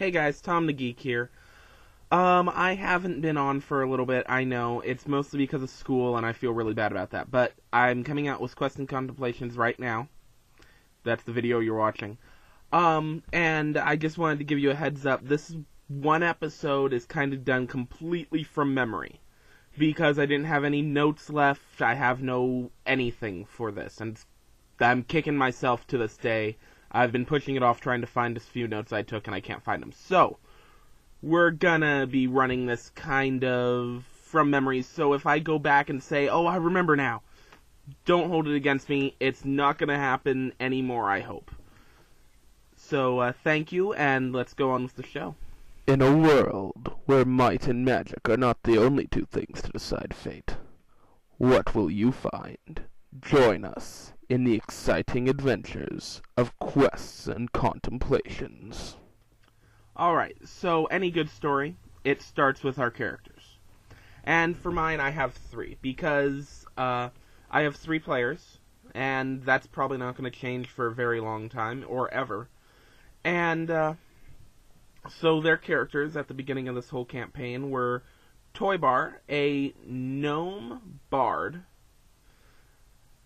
Hey guys, Tom the Geek here. I haven't been on for a little bit, I know. It's mostly because of school, and I feel really bad about that. But I'm coming out with Quest and Contemplations right now. That's the video you're watching. And I just wanted to give you a heads up. This one episode is kind of done completely from memory. Because I didn't have any notes left, I have no anything for this. And I'm kicking myself to this day. I've been pushing it off trying to find a few notes I took, and I can't find them. So, we're gonna be running this kind of from memory, so if I go back and say, oh, I remember now, don't hold it against me. It's not gonna happen anymore, I hope. So, thank you, and let's go on with the show. In a world where might and magic are not the only two things to decide fate, what will you find? Join us in the exciting adventures of Quests and Contemplations. Alright, so any good story, it starts with our characters. And for mine, I have three, because I have 3 players, and that's probably not going to change for a very long time, or ever. And so their characters at the beginning of this whole campaign were Toybar, a gnome bard,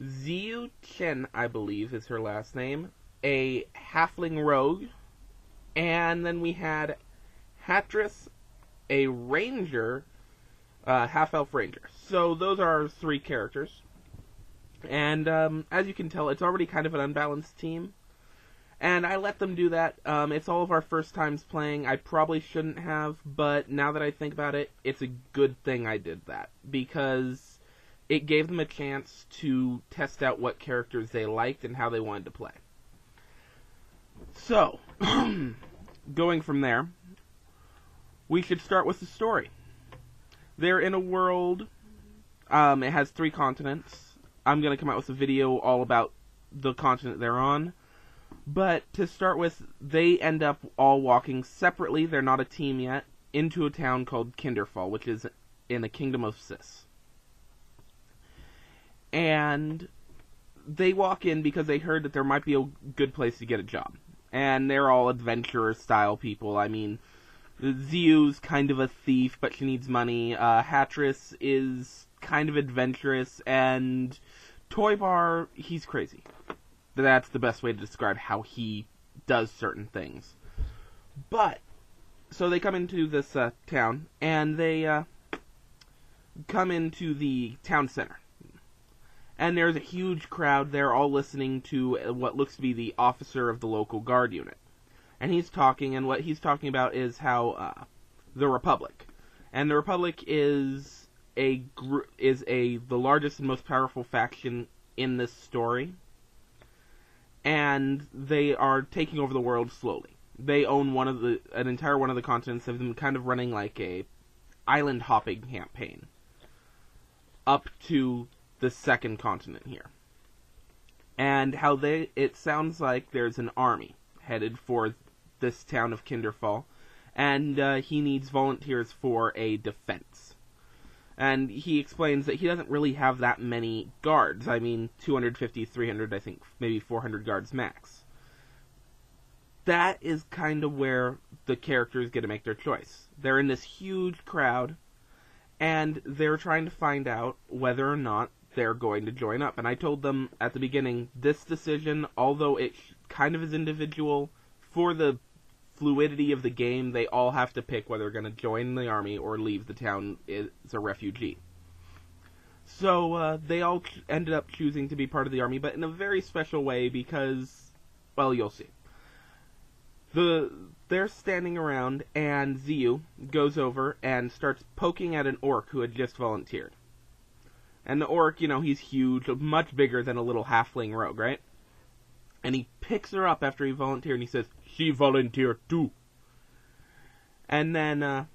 Ziyu Chen, I believe is her last name, a halfling rogue, and then we had Hatris, a ranger, half-elf ranger. So those are our 3 characters. And as you can tell, it's already kind of an unbalanced team. And I let them do that. It's all of our first times playing. I probably shouldn't have, but now that I think about it, it's a good thing I did that. Because it gave them a chance to test out what characters they liked and how they wanted to play. So, going from there, we should start with the story. They're in a world, it has 3 continents. I'm going to come out with a video all about the continent they're on. But to start with, they end up all walking separately, they're not a team yet, into a town called Kinderfall, which is in the Kingdom of Sis. And they walk in because they heard that there might be a good place to get a job. And they're all adventurer-style people. I mean, Ziyu's kind of a thief, but she needs money. Hatris is kind of adventurous, and Toybar, he's crazy. That's the best way to describe how he does certain things. But, so they come into this town, and they come into the town center. And there's a huge crowd there all listening to what looks to be the officer of the local guard unit. And he's talking, and what he's talking about is how the Republic. And the Republic is the largest and most powerful faction in this story. And they are taking over the world slowly. They own an entire one of the continents. They've been kind of running like a island hopping campaign up to the second continent here. And how it sounds like there's an army headed for this town of Kinderfall, and he needs volunteers for a defense. And he explains that he doesn't really have that many guards. I mean, 250, 300, I think maybe 400 guards max. That is kind of where the characters get to make their choice. They're in this huge crowd, and they're trying to find out whether or not they're going to join up. And I told them at the beginning, this decision, although it kind of is individual, for the fluidity of the game, they all have to pick whether they're going to join the army or leave the town as a refugee. So, they all ended up choosing to be part of the army, but in a very special way because, well, you'll see. They're standing around, and Ziyu goes over and starts poking at an orc who had just volunteered. And the orc, he's huge, much bigger than a little halfling rogue, right? And he picks her up after he volunteered, and he says, "She volunteered too." And then,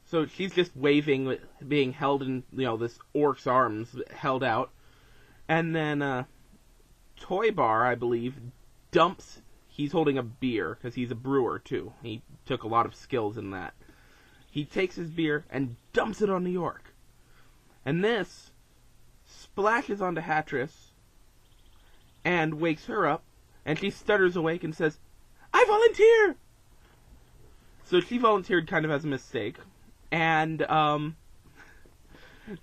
so she's just waving, being held in, this orc's arms, held out. And then, Toybar, I believe, he's holding a beer, because he's a brewer, too. He took a lot of skills in that. He takes his beer and dumps it on the orc. And this splashes onto Hatris, and wakes her up, and she stutters awake and says, "I volunteer!" So she volunteered kind of as a mistake, and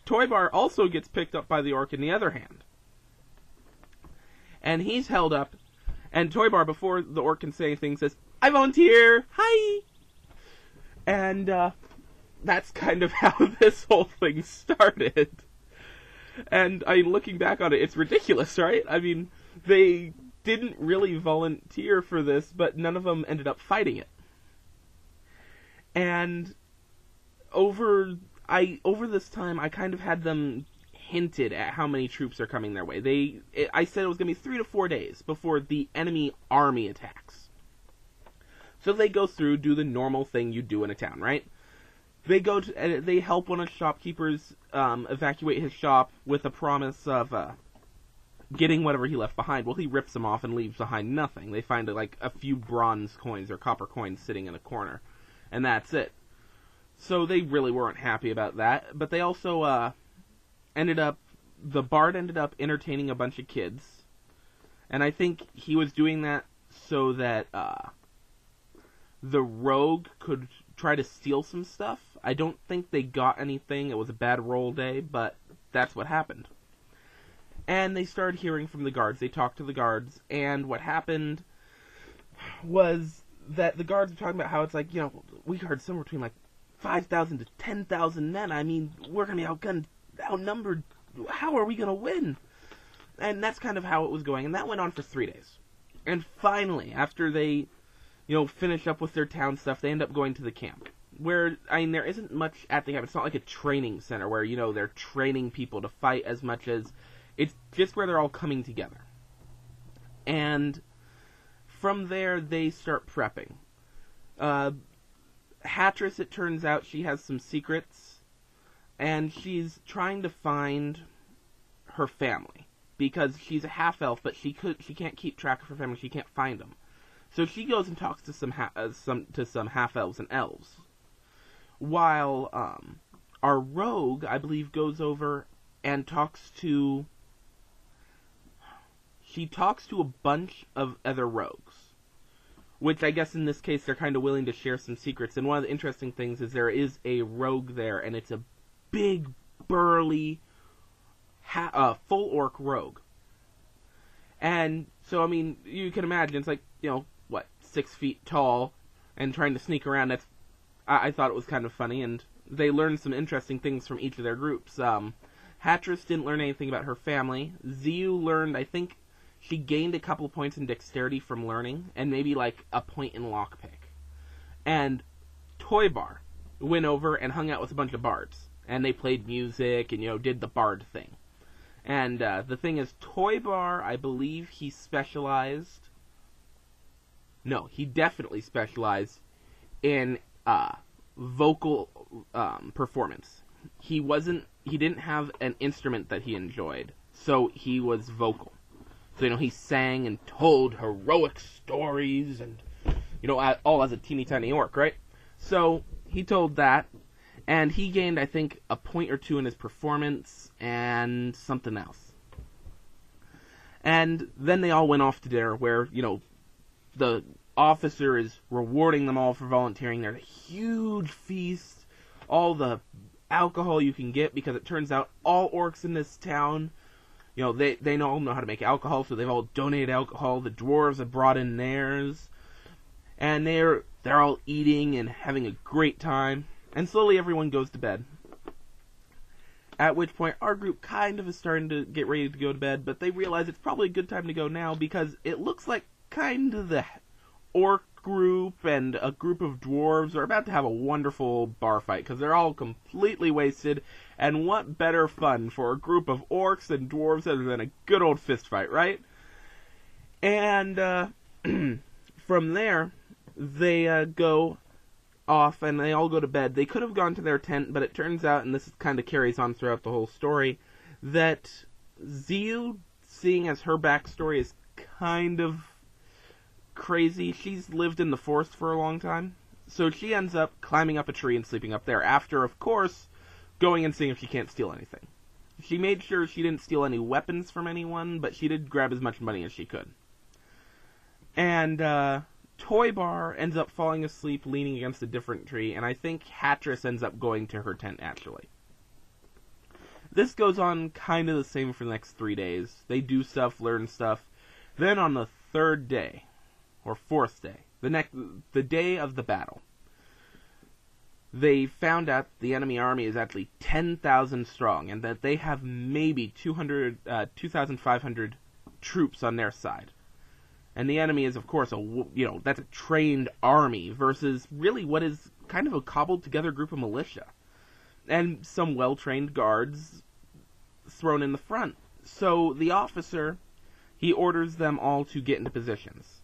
Toybar also gets picked up by the orc in the other hand. And he's held up, and Toybar, before the orc can say anything, says, "I volunteer! Hi!" And that's kind of how this whole thing started. And I mean, looking back on it, it's ridiculous, right? I mean, they didn't really volunteer for this, but none of them ended up fighting it. And over this time, I kind of had them hinted at how many troops are coming their way. I said it was going to be 3 to 4 days before the enemy army attacks. So they go through, do the normal thing you do in a town, right? They help one of the shopkeepers evacuate his shop with a promise of getting whatever he left behind. Well, he rips them off and leaves behind nothing. They find like a few bronze coins or copper coins sitting in a corner, and that's it. So they really weren't happy about that. But they also the bard ended up entertaining a bunch of kids, and I think he was doing that so that the rogue could try to steal some stuff. I don't think they got anything. It was a bad roll day, but that's what happened. And they started hearing from the guards. They talked to the guards, and what happened was that the guards were talking about how it's like, we heard somewhere between like 5,000 to 10,000 men. I mean, we're going to be outnumbered. How are we going to win? And that's kind of how it was going, and that went on for 3 days. And finally, after they finish up with their town stuff, they end up going to the camp. Where, I mean, there isn't much at the camp. It's not like a training center where, they're training people to fight as much as it's just where they're all coming together. And from there, they start prepping. Hattress, it turns out, she has some secrets, and she's trying to find her family. Because she's a half-elf, but she can't keep track of her family, she can't find them. So she goes and talks to some half-elves and elves. While our rogue, I believe, goes over and talks to a bunch of other rogues. Which I guess in this case they're kind of willing to share some secrets. And one of the interesting things is there is a rogue there, and it's a big, burly, full orc rogue. And so, I mean, you can imagine, it's like, 6 feet tall, and trying to sneak around. I thought it was kind of funny, and they learned some interesting things from each of their groups. Hattress didn't learn anything about her family. Ziu learned, I think, she gained a couple of points in dexterity from learning, and maybe like a point in lockpick. And Toybar went over and hung out with a bunch of bards, and they played music and, did the bard thing. And the thing is, Toybar, I believe he definitely specialized in vocal performance. He didn't have an instrument that he enjoyed, so he was vocal. So, he sang and told heroic stories and, all as a teeny tiny orc, right? So, he told that, and he gained, I think, a point or two in his performance and something else. And then they all went off to dinner where, the officer is rewarding them all for volunteering. There's a huge feast, all the alcohol you can get, because it turns out all orcs in this town, they all know how to make alcohol, so they've all donated alcohol. The dwarves have brought in theirs, and they're all eating and having a great time. And slowly everyone goes to bed. At which point our group kind of is starting to get ready to go to bed, but they realize it's probably a good time to go now because it looks like kind of the orc group and a group of dwarves are about to have a wonderful bar fight because they're all completely wasted, and what better fun for a group of orcs and dwarves than a good old fist fight, right? And from there they go off and they all go to bed. They could have gone to their tent, but it turns out, and this kind of carries on throughout the whole story, that Ziu, seeing as her backstory is kind of crazy, she's lived in the forest for a long time, so she ends up climbing up a tree and sleeping up there after, of course, going and seeing if she can't steal anything. She made sure she didn't steal any weapons from anyone, but she did grab as much money as she could. And Toy Bar ends up falling asleep leaning against a different tree, and I think Hattress ends up going to her tent, actually. This goes on kind of the same for the next 3 days. They do stuff, learn stuff. Then on the third day, or fourth day, the day of the battle, they found out the enemy army is actually 10,000 strong, and that they have maybe 2,500 troops on their side. And the enemy is, of course, that's a trained army versus really what is kind of a cobbled together group of militia. And some well-trained guards thrown in the front. So the officer, he orders them all to get into positions.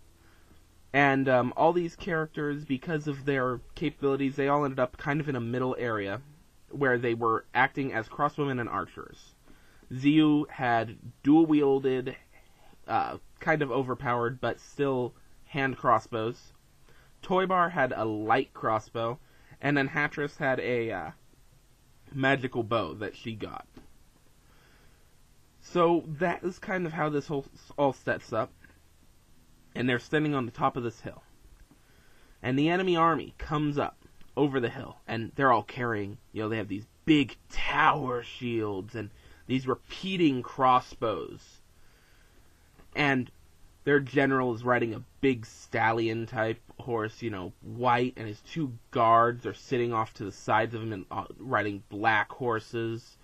And all these characters, because of their capabilities, they all ended up kind of in a middle area where they were acting as crossbowmen and archers. Ziyu had dual-wielded, kind of overpowered, but still hand crossbows. Toy Bar had a light crossbow, and then Hattress had a magical bow that she got. So that is kind of how this all sets up. And they're standing on the top of this hill. And the enemy army comes up over the hill, and they're all carrying, they have these big tower shields and these repeating crossbows. And their general is riding a big stallion-type horse, white, and his two guards are sitting off to the sides of him and riding black horses.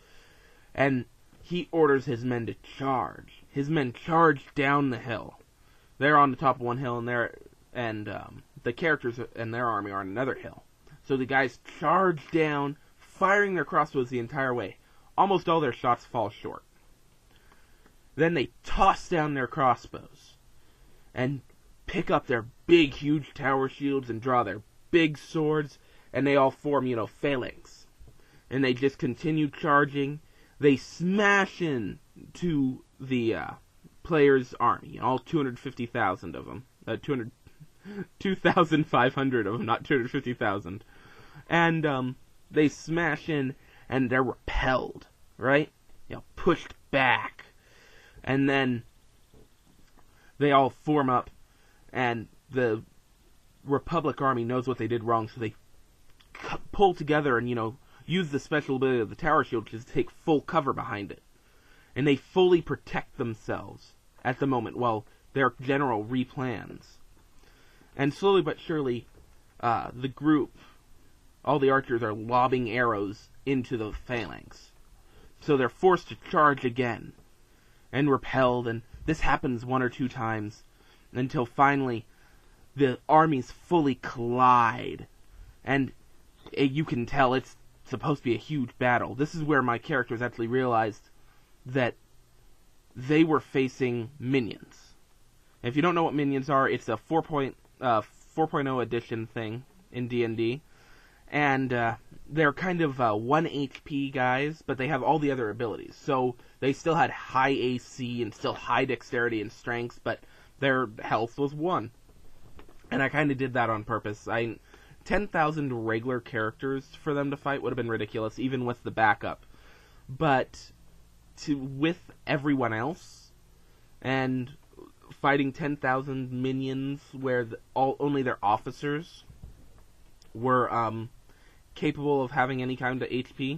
And he orders his men to charge. His men charge down the hill. They're on the top of one hill, and the characters and their army are on another hill. So the guys charge down, firing their crossbows the entire way. Almost all their shots fall short. Then they toss down their crossbows and pick up their big, huge tower shields and draw their big swords, and they all form, phalanx. And they just continue charging. They smash into the players' army, all 250,000 of them. 2,500 of them, not 250,000. And they smash in, and they're repelled, right? Pushed back. And then they all form up, and the Republic Army knows what they did wrong, so they pull together and, use the special ability of the tower shield to take full cover behind it. And they fully protect themselves at the moment while their general replans. And slowly but surely, the group, all the archers are lobbing arrows into the phalanx. So they're forced to charge again, and repelled, and this happens 1 or 2 times, until finally the armies fully collide, and you can tell it's supposed to be a huge battle. This is where my characters actually realized that they were facing minions. If you don't know what minions are, it's a 4.0 edition thing in D&D, and they're kind of 1 HP guys, but they have all the other abilities. So they still had high AC and still high dexterity and strengths, but their health was 1. And I kind of did that on purpose. 10,000 regular characters for them to fight would have been ridiculous, even with the backup. But with everyone else, and fighting 10,000 minions where only their officers were capable of having any kind of HP,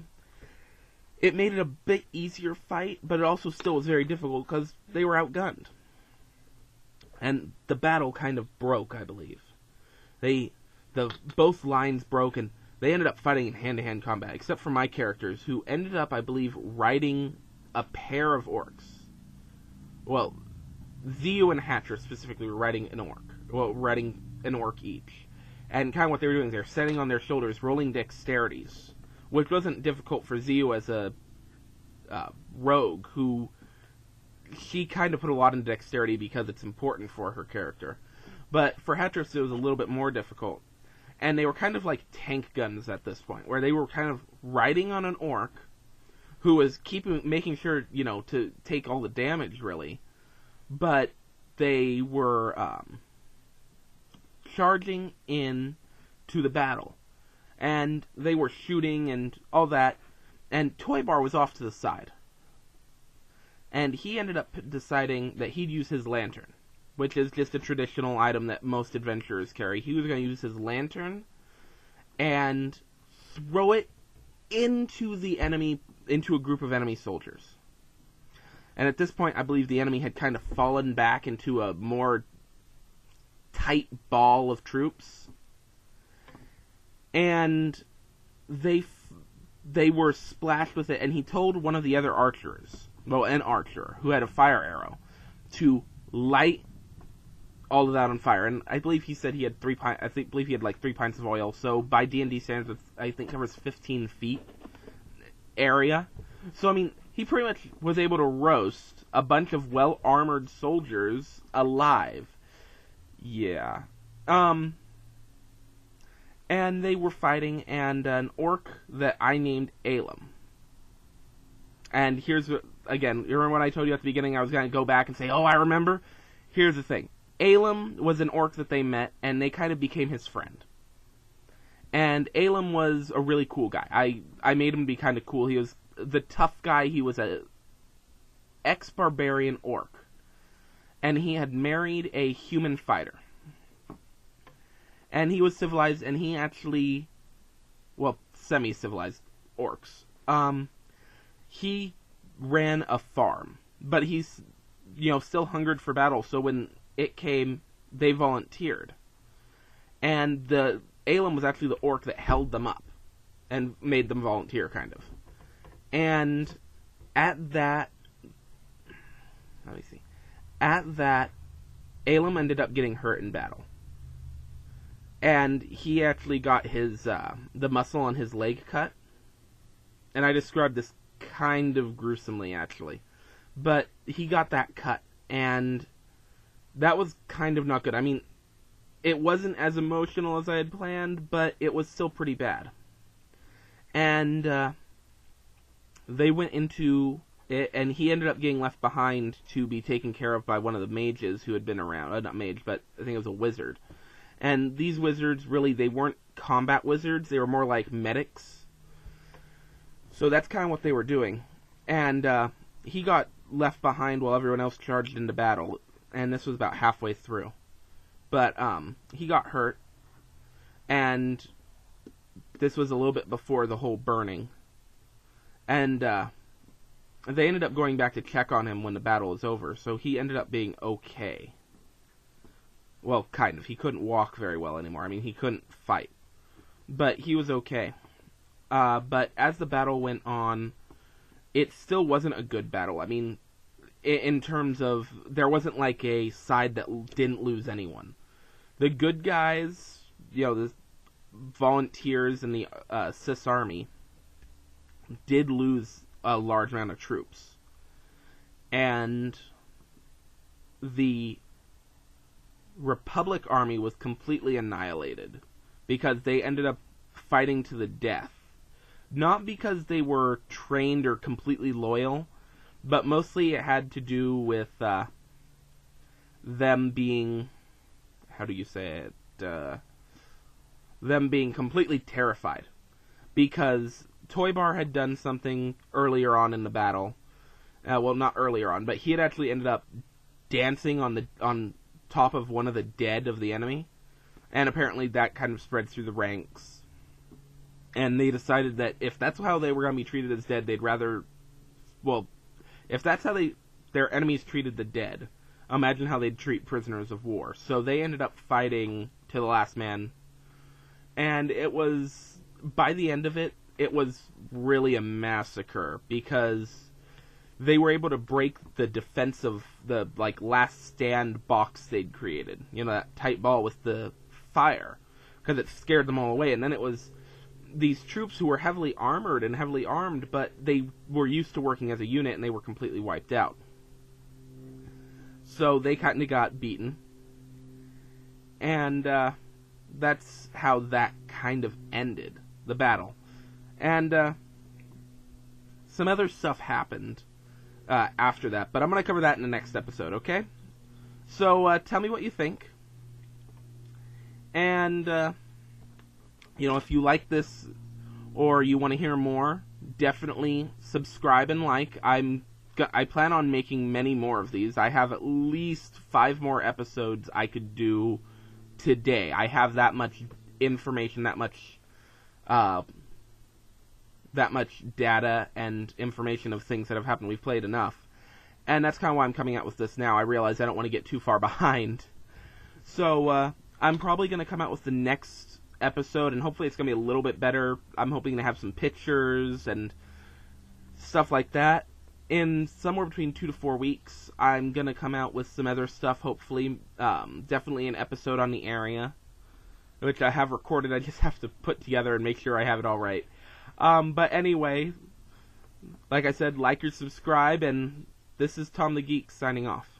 it made it a bit easier fight, but it also still was very difficult because they were outgunned. And the battle kind of broke, I believe. Both lines broke, and they ended up fighting in hand-to-hand combat, except for my characters, who ended up, I believe, riding a pair of orcs. Well, Ziyu and Hattress specifically were riding an orc. Well, riding an orc each. And kind of what they were doing, they're standing on their shoulders, rolling dexterities, which wasn't difficult for Ziyu as a rogue, who she kind of put a lot into dexterity because it's important for her character. But for Hattress, it was a little bit more difficult. And they were kind of like tank guns at this point, where they were kind of riding on an orc who was making sure, to take all the damage, really. But they were charging in to the battle. And they were shooting and all that. And Toy Bar was off to the side. And he ended up deciding that he'd use his lantern. which is just a traditional item that most adventurers carry. He was going to use his lantern and throw it into a group of enemy soldiers. And at this point, I believe the enemy had kind of fallen back into a more tight ball of troops. And they were splashed with it, and he told one of the other archers, well, an archer, who had a fire arrow, to light all of that on fire. And I believe he said he had 3 pints, believe he had like 3 pints of oil, so by D&D standards, I think covers 15 feet area. So, I mean, he pretty much was able to roast a bunch of well-armored soldiers alive. Yeah. And they were fighting, and an orc that I named Elam. And here's, again, you remember when I told you at the beginning I was going to go back and say, oh, I remember? Here's the thing. Elam was an orc that they met, and they kind of became his friend. And Elam was a really cool guy. I made him be kind of cool. He was the tough guy. He was a ex-barbarian orc. And he had married a human fighter. And he was civilized, and he actually, well, semi-civilized orcs. He ran a farm, but he's, still hungered for battle, so when it came, they volunteered. And Elam was actually the orc that held them up and made them volunteer, kind of. And at that, Elam ended up getting hurt in battle. And he actually got his, the muscle on his leg cut. And I described this kind of gruesomely, actually. But he got that cut, and that was kind of not good. I mean, it wasn't as emotional as I had planned, but it was still pretty bad. And, they went into it, and he ended up getting left behind to be taken care of by one of the mages who had been around. Not mage, but I think it was a wizard. And these wizards, really, they weren't combat wizards. They were more like medics. So that's kind of what they were doing. And he got left behind while everyone else charged into battle. And this was about halfway through. But he got hurt. And this was a little bit before the whole burning. And they ended up going back to check on him when the battle was over. So he ended up being okay. Well, kind of. He couldn't walk very well anymore. I mean, he couldn't fight. But he was okay. But as the battle went on, it still wasn't a good battle. I mean, in terms of, there wasn't like a side that didn't lose anyone. The good guys, the volunteers in the Cis army, did lose a large amount of troops. And the Republic army was completely annihilated because they ended up fighting to the death. Not because they were trained or completely loyal, but mostly it had to do with them being, how do you say it, them being completely terrified. Because Toybar had done something earlier on in the battle. Well, not earlier on, but he had actually ended up dancing on top of one of the dead of the enemy, and apparently that kind of spread through the ranks, and they decided that if that's how they were going to be treated as dead, they'd rather, well, if that's how their enemies treated the dead, imagine how they'd treat prisoners of war. So they ended up fighting to the last man, and it was, by the end of it, it was really a massacre, because they were able to break the defense of the, last stand box they'd created. That tight ball with the fire. Because it scared them all away. And then it was these troops who were heavily armored and heavily armed, but they were used to working as a unit, and they were completely wiped out. So they kind of got beaten. And that's how that kind of ended the battle. And some other stuff happened after that, but I'm going to cover that in the next episode, okay? So, tell me what you think. And, if you like this, or you want to hear more, definitely subscribe and like. I'm I plan on making many more of these. I have at least 5 more episodes I could do today. I have that much information, that much data and information of things that have happened. We've played enough. And that's kind of why I'm coming out with this now. I realize I don't want to get too far behind. So, I'm probably going to come out with the next episode, and hopefully it's going to be a little bit better. I'm hoping to have some pictures and stuff like that. In somewhere between 2 to 4 weeks, I'm going to come out with some other stuff, hopefully. Definitely an episode on the area, which I have recorded. I just have to put together and make sure I have it all right. But anyway, like I said, like or subscribe, and this is Tom the Geek signing off.